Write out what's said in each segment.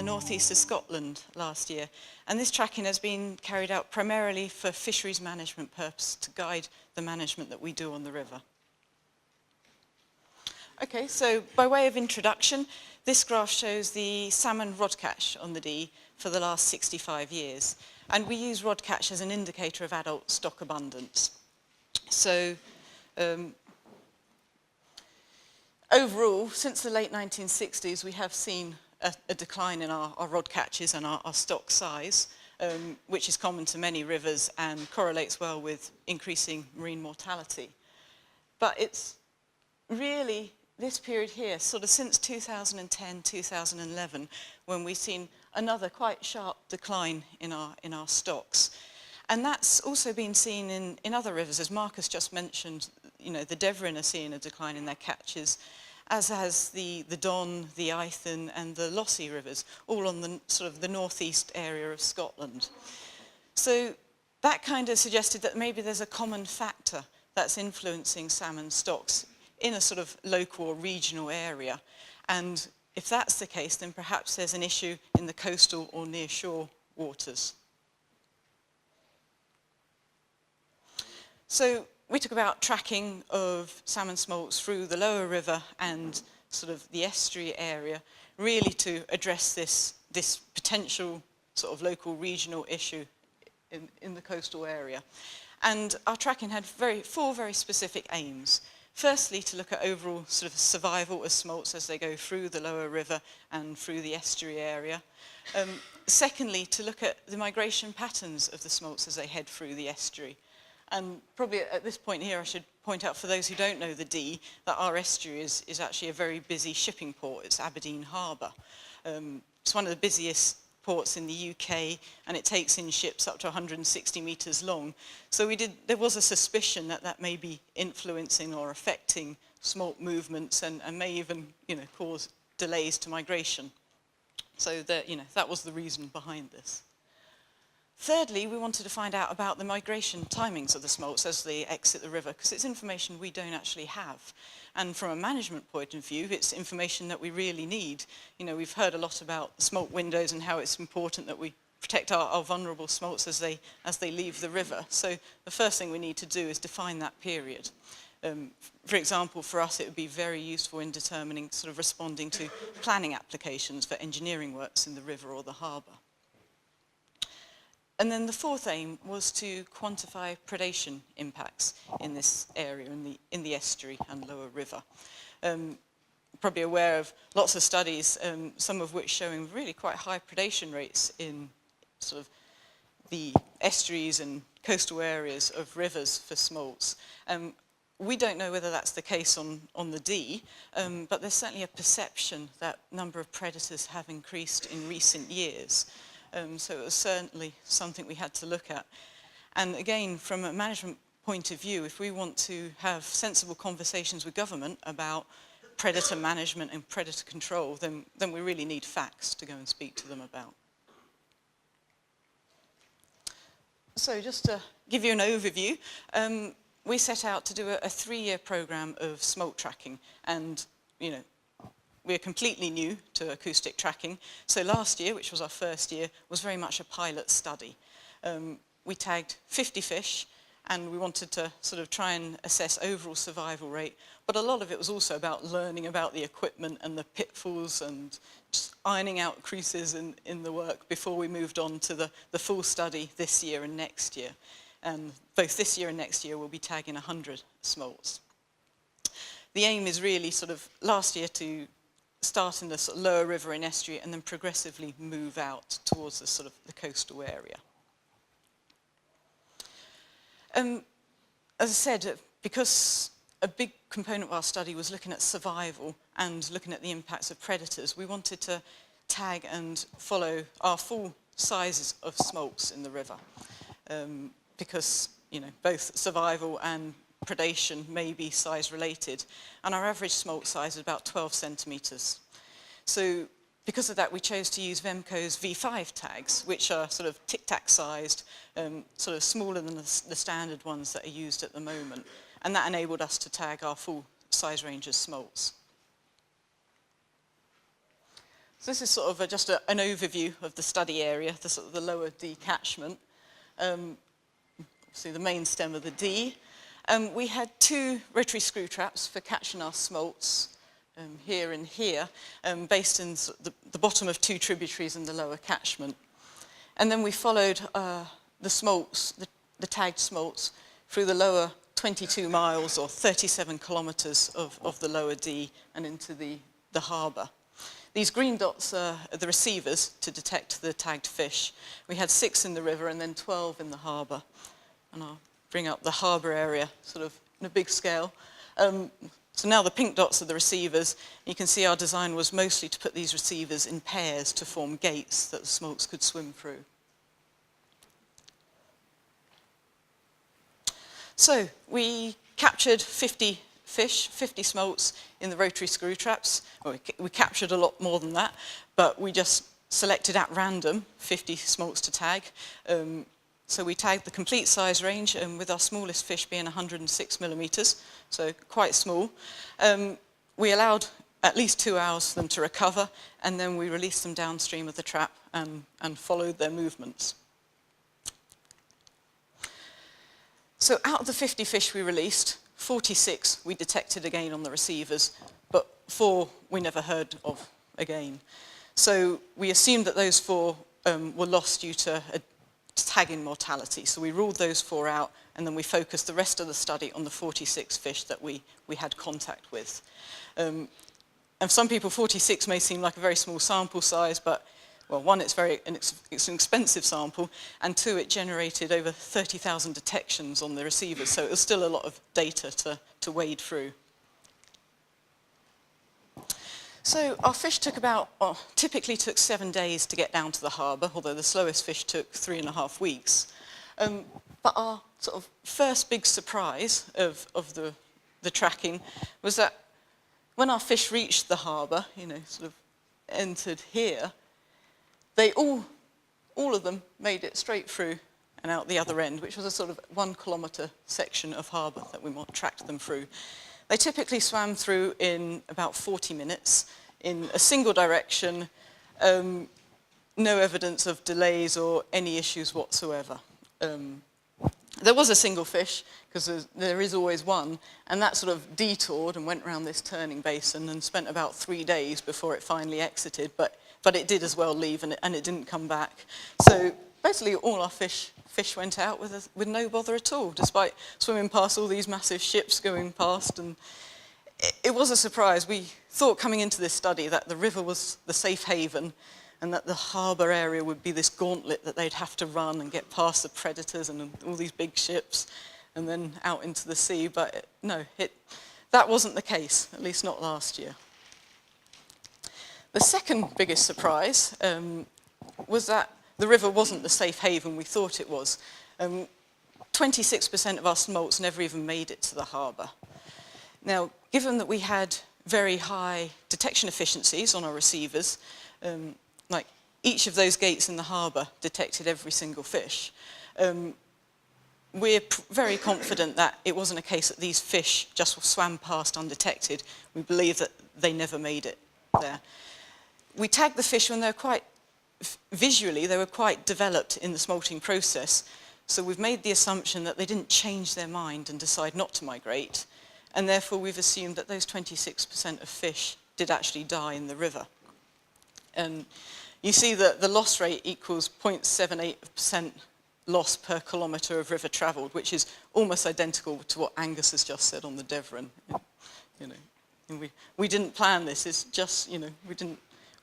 the northeast of Scotland last year, and this tracking has been carried out primarily for fisheries management purposes to guide the management that we do on the river. Okay, so by way of introduction, this graph shows the salmon rod catch on the Dee for the last 65 years, and we use rod catch as an indicator of adult stock abundance. So overall, since the late 1960s, we have seen a decline in our rod catches and our stock size, which is common to many rivers and correlates well with increasing marine mortality. But it's really this period here, sort of since 2010, 2011, when we've seen another quite sharp decline in our stocks. And that's also been seen in other rivers, as Marcus just mentioned. You know, the Devon are seeing a decline in their catches, as has the Don, the Eithne and the Lossy rivers, all on the sort of the northeast area of Scotland. So that kind of suggested that maybe there's a common factor that's influencing salmon stocks in a sort of local or regional area. And if that's the case, then perhaps there's an issue in the coastal or near shore waters. So we talk about tracking of salmon smolts through the lower river and sort of the estuary area, really to address this potential sort of local regional issue in the coastal area. And our tracking had four very specific aims. Firstly, to look at overall sort of survival of smolts as they go through the lower river and through the estuary area. Secondly, to look at the migration patterns of the smolts as they head through the estuary. And probably at this point here, I should point out for those who don't know the Dee, that our estuary is actually a very busy shipping port. It's Aberdeen Harbour. It's one of the busiest ports in the UK, and it takes in ships up to 160 metres long. So there was a suspicion that that may be influencing or affecting smolt movements and may even, cause delays to migration. So that was the reason behind this. Thirdly, we wanted to find out about the migration timings of the smolts as they exit the river, because it's information we don't actually have. And from a management point of view, it's information that we really need. We've heard a lot about smolt windows and how it's important that we protect our vulnerable smolts as they leave the river. So the first thing we need to do is define that period. For example, for us, it would be very useful in determining, sort of responding to planning applications for engineering works in the river or the harbour. And then the fourth aim was to quantify predation impacts in this area, in the estuary and lower river. Probably aware of lots of studies, some of which showing really quite high predation rates in sort of the estuaries and coastal areas of rivers for smolts. We don't know whether that's the case on the Dee, but there's certainly a perception that number of predators have increased in recent years. So it was certainly something we had to look at. And again, from a management point of view, if we want to have sensible conversations with government about predator management and predator control, then we really need facts to go and speak to them about. So just to give you an overview, we set out to do a 3-year program of smolt tracking, and we're completely new to acoustic tracking. So last year, which was our first year, was very much a pilot study. We tagged 50 fish, and we wanted to sort of try and assess overall survival rate. But a lot of it was also about learning about the equipment and the pitfalls and just ironing out creases in the work before we moved on to the full study this year and next year. And both this year and next year, we'll be tagging 100 smolts. The aim is really sort of last year to start in the sort of lower river and estuary and then progressively move out towards the sort of the coastal area. As I said, because a big component of our study was looking at survival and looking at the impacts of predators, we wanted to tag and follow our full sizes of smolts in the river, because both survival and predation may be size related, and our average smolt size is about 12 centimetres. So because of that, we chose to use Vemco's V5 tags, which are sort of tic-tac sized, sort of smaller than the standard ones that are used at the moment, and that enabled us to tag our full size range of smolts. So this is sort of just an overview of the study area, the sort of the lower D catchment. Obviously the main stem of the D. We had 2 rotary screw traps for catching our smolts here and here, based in the bottom of 2 tributaries in the lower catchment. And then we followed the smolts, the tagged smolts, through the lower 22 miles or 37 kilometres of the lower D and into the harbour. These green dots are the receivers to detect the tagged fish. We had 6 in the river and then 12 in the harbour. And I'll bring up the harbour area sort of in a big scale. So now the pink dots are the receivers. You can see our design was mostly to put these receivers in pairs to form gates that the smolts could swim through. So we captured 50 fish, 50 smolts in the rotary screw traps. Well, we captured a lot more than that, but we just selected at random 50 smolts to tag. So we tagged the complete size range, with our smallest fish being 106 millimetres, so quite small. We allowed at least 2 hours for them to recover, and then we released them downstream of the trap and followed their movements. So out of the 50 fish we released, 46 we detected again on the receivers, but 4 we never heard of again. So we assumed that those 4 were lost due to a tagging mortality. So we ruled those 4 out, and then we focused the rest of the study on the 46 fish that we had contact with. And for some people, 46 may seem like a very small sample size, but well, 1, it's an expensive sample, and 2, it generated over 30,000 detections on the receivers, so it was still a lot of data to wade through. So our fish typically took 7 days to get down to the harbour, although the slowest fish took 3.5 weeks. But our sort of first big surprise of the tracking was that when our fish reached the harbour, sort of entered here, they all of them made it straight through and out the other end, which was a sort of 1 kilometre section of harbour that we tracked them through. They typically swam through in about 40 minutes in a single direction, no evidence of delays or any issues whatsoever. There was a single fish, because there is always one, and that sort of detoured and went around this turning basin and spent about 3 days before it finally exited, but it did as well leave, and it didn't come back. So basically all our fish went out with no bother at all, despite swimming past all these massive ships going past. And it was a surprise. We thought coming into this study that the river was the safe haven, and that the harbour area would be this gauntlet that they'd have to run and get past the predators and all these big ships and then out into the sea. But no, that wasn't the case, at least not last year. The second biggest surprise was that the river wasn't the safe haven we thought it was. 26% of our smolts never even made it to the harbour. Now, given that we had very high detection efficiencies on our receivers, like each of those gates in the harbour detected every single fish, we're very confident that it wasn't a case that these fish just swam past undetected. We believe that they never made it there. We tagged the fish when they were quite developed in the smolting process. So we've made the assumption that they didn't change their mind and decide not to migrate. And therefore we've assumed that those 26% of fish did actually die in the river. And you see that the loss rate equals 0.78% loss per kilometre of river travelled, which is almost identical to what Angus has just said on the Devon. And we didn't plan this. It's just,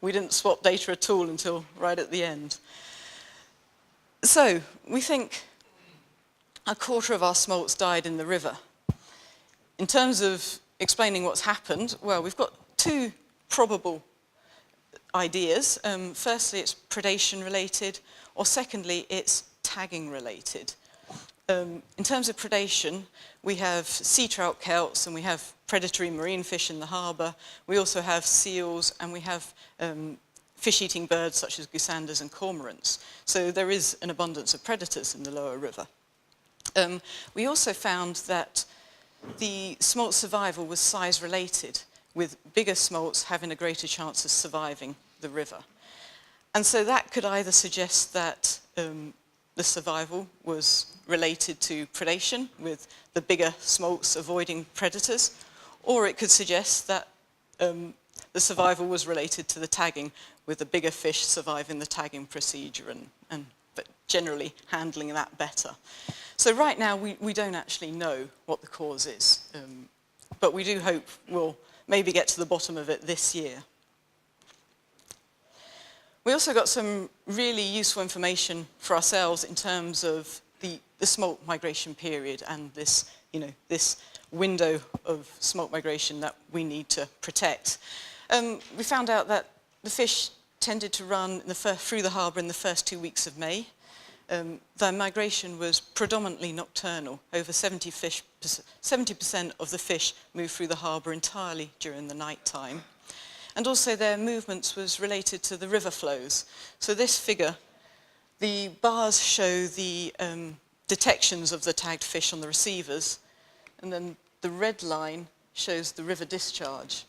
we didn't swap data at all until right at the end. So we think 1/4 of our smolts died in the river. In terms of explaining what's happened, well, we've got 2 probable ideas. Firstly, it's predation related, or secondly, it's tagging related. In terms of predation, we have sea trout kelts and we have predatory marine fish in the harbour. We also have seals, and we have fish-eating birds such as goosandas and cormorants. So there is an abundance of predators in the lower river. We also found that the smolt survival was size related, with bigger smolts having a greater chance of surviving the river. And so that could either suggest that the survival was related to predation, with the bigger smolts avoiding predators, or it could suggest that the survival was related to the tagging, with the bigger fish surviving the tagging procedure but generally handling that better. So right now we don't actually know what the cause is, but we do hope we'll maybe get to the bottom of it this year. We also got some really useful information for ourselves in terms of the smolt migration period and this window of smolt migration that we need to protect. We found out that the fish tended to run through the harbour in the first 2 weeks of May. Their migration was predominantly nocturnal. Over 70% of the fish moved through the harbour entirely during the night time. And also their movements was related to the river flows. So this figure, the bars show the detections of the tagged fish on the receivers, and then the red line shows the river discharge.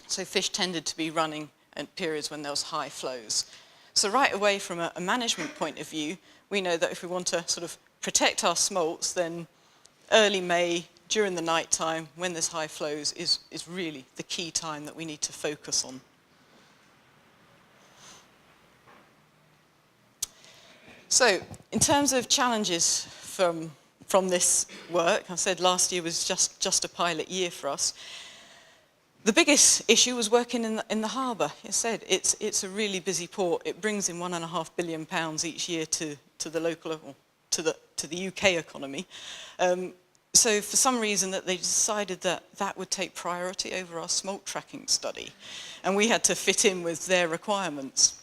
So fish tended to be running at periods when there was high flows. So right away from a management point of view, we know that if we want to sort of protect our smolts, then early May, during the night time, when there's high flows, is really the key time that we need to focus on. So, in terms of challenges from this work, I said last year was just a pilot year for us. The biggest issue was working in the harbour. I said it's a really busy port. It brings in £1.5 billion each year to the local, or to the UK economy. So for some reason that they decided that would take priority over our smolt tracking study, and we had to fit in with their requirements.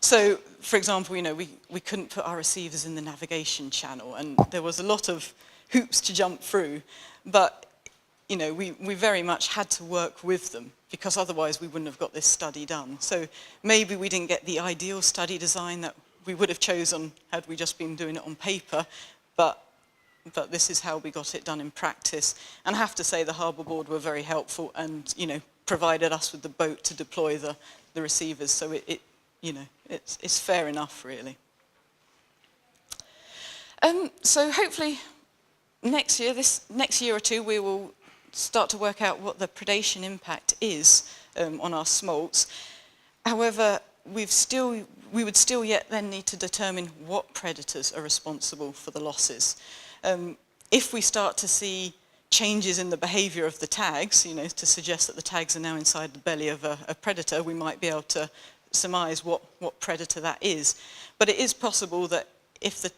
So, for example, we couldn't put our receivers in the navigation channel, and there was a lot of hoops to jump through, but we very much had to work with them, because otherwise we wouldn't have got this study done. So maybe we didn't get the ideal study design that we would have chosen had we just been doing it on paper, but this is how we got it done in practice. And I have to say the Harbour Board were very helpful and, provided us with the boat to deploy the receivers. So it's fair enough, really. So hopefully next year or two, we will start to work out what the predation impact is on our smolts. However, we would still yet then need to determine what predators are responsible for the losses. If we start to see changes in the behaviour of the tags, to suggest that the tags are now inside the belly of a predator, we might be able to surmise what predator that is. But it is possible that if the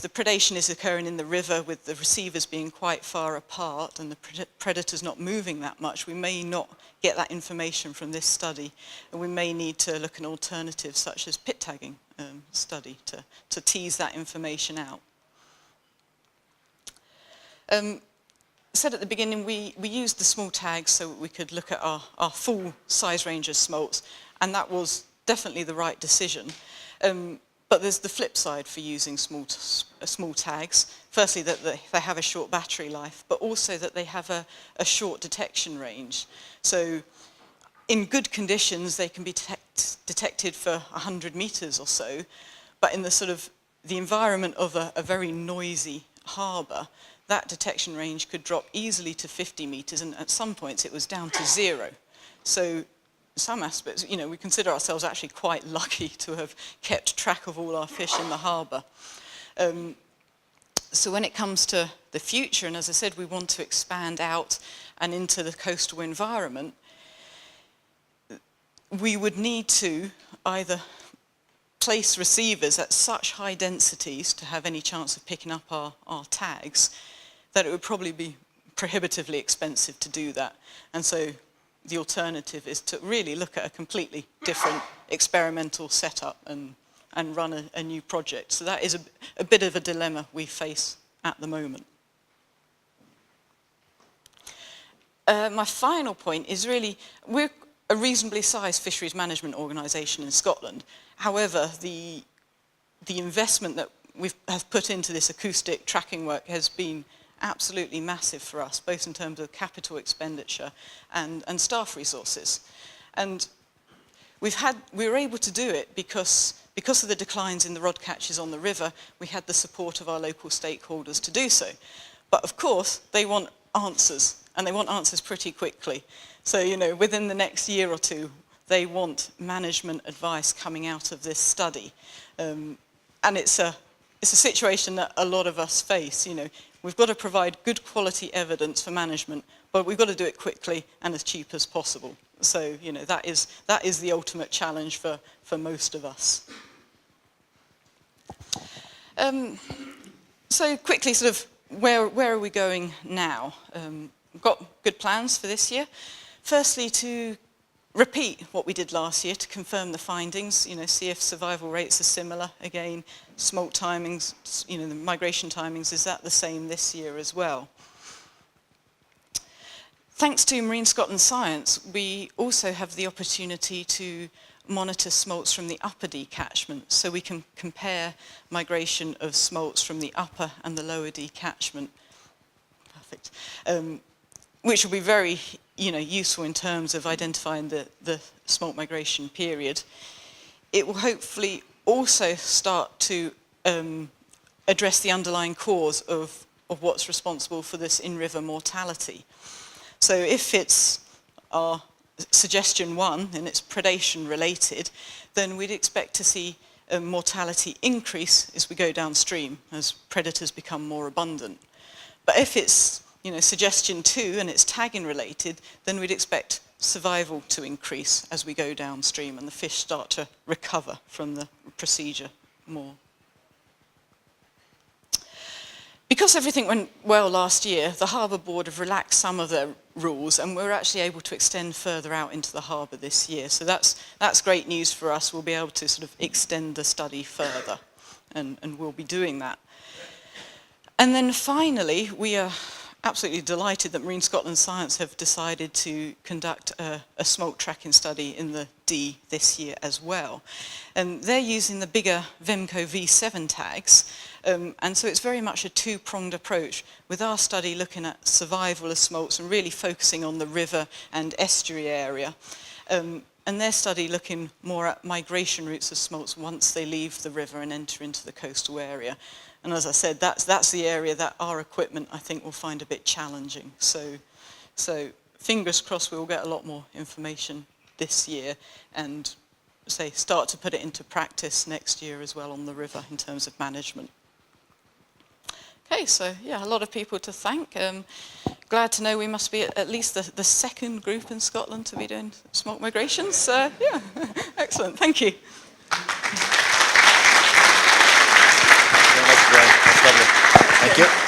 predation is occurring in the river with the receivers being quite far apart and the predator's not moving that much, we may not get that information from this study, and we may need to look at alternatives such as pit tagging study to tease that information out. Said at the beginning, we used the small tags so we could look at our full size range of smolts, and that was definitely the right decision. But there's the flip side for using small tags. Firstly, that they have a short battery life, but also that they have a short detection range. So in good conditions, they can be detected for 100 meters or so, but in the environment of a very noisy harbour, that detection range could drop easily to 50 meters, and at some points it was down to 0. So in some aspects, we consider ourselves actually quite lucky to have kept track of all our fish in the harbour. So when it comes to the future, and as I said, we want to expand out and into the coastal environment, we would need to either place receivers at such high densities to have any chance of picking up our tags that it would probably be prohibitively expensive to do that. And so the alternative is to really look at a completely different experimental setup and run a new project. So that is a bit of a dilemma we face at the moment. My final point is really, we're a reasonably sized fisheries management organisation in Scotland. However, the investment that we have put into this acoustic tracking work has been absolutely massive for us, both in terms of capital expenditure and staff resources. And we were able to do it because of the declines in the rod catches on the river. We had the support of our local stakeholders to do so. But of course, they want answers, and they want answers pretty quickly. So, within the next year or two, they want management advice coming out of this study. And it's a situation that a lot of us face. We've got to provide good quality evidence for management, but we've got to do it quickly and as cheap as possible. So, that is the ultimate challenge for most of us. So quickly, sort of, where are we going now? We've got good plans for this year. Firstly, to repeat what we did last year, to confirm the findings, see if survival rates are similar. Again, smolt timings, the migration timings, is that the same this year as well? Thanks to Marine Scotland Science, we also have the opportunity to monitor smolts from the upper D catchment, so we can compare migration of smolts from the upper and the lower D catchment. Perfect. Which will be very useful in terms of identifying the smolt migration period. It will hopefully also start to address the underlying cause of what's responsible for this in-river mortality. So if it's our suggestion 1 and it's predation related, then we'd expect to see mortality increase as we go downstream, as predators become more abundant. But if it's suggestion 2 and it's tagging related, then we'd expect survival to increase as we go downstream and the fish start to recover from the procedure more. Because everything went well last year, the Harbour Board have relaxed some of their rules, and we're actually able to extend further out into the harbour this year. So that's great news for us. We'll be able to sort of extend the study further, and we'll be doing that. And then finally, we are absolutely delighted that Marine Scotland Science have decided to conduct a smolt tracking study in the D this year as well. And they're using the bigger Vemco V7 tags, and so it's very much a two-pronged approach, with our study looking at survival of smolts and really focusing on the river and estuary area, and their study looking more at migration routes of smolts once they leave the river and enter into the coastal area. And as I said, that's the area that our equipment, I think, will find a bit challenging. So fingers crossed we'll get a lot more information this year and start to put it into practice next year as well on the river in terms of management. Okay, so yeah, a lot of people to thank. Glad to know we must be at least the second group in Scotland to be doing smolt migrations. Yeah, excellent, thank you. That's lovely. Thank you.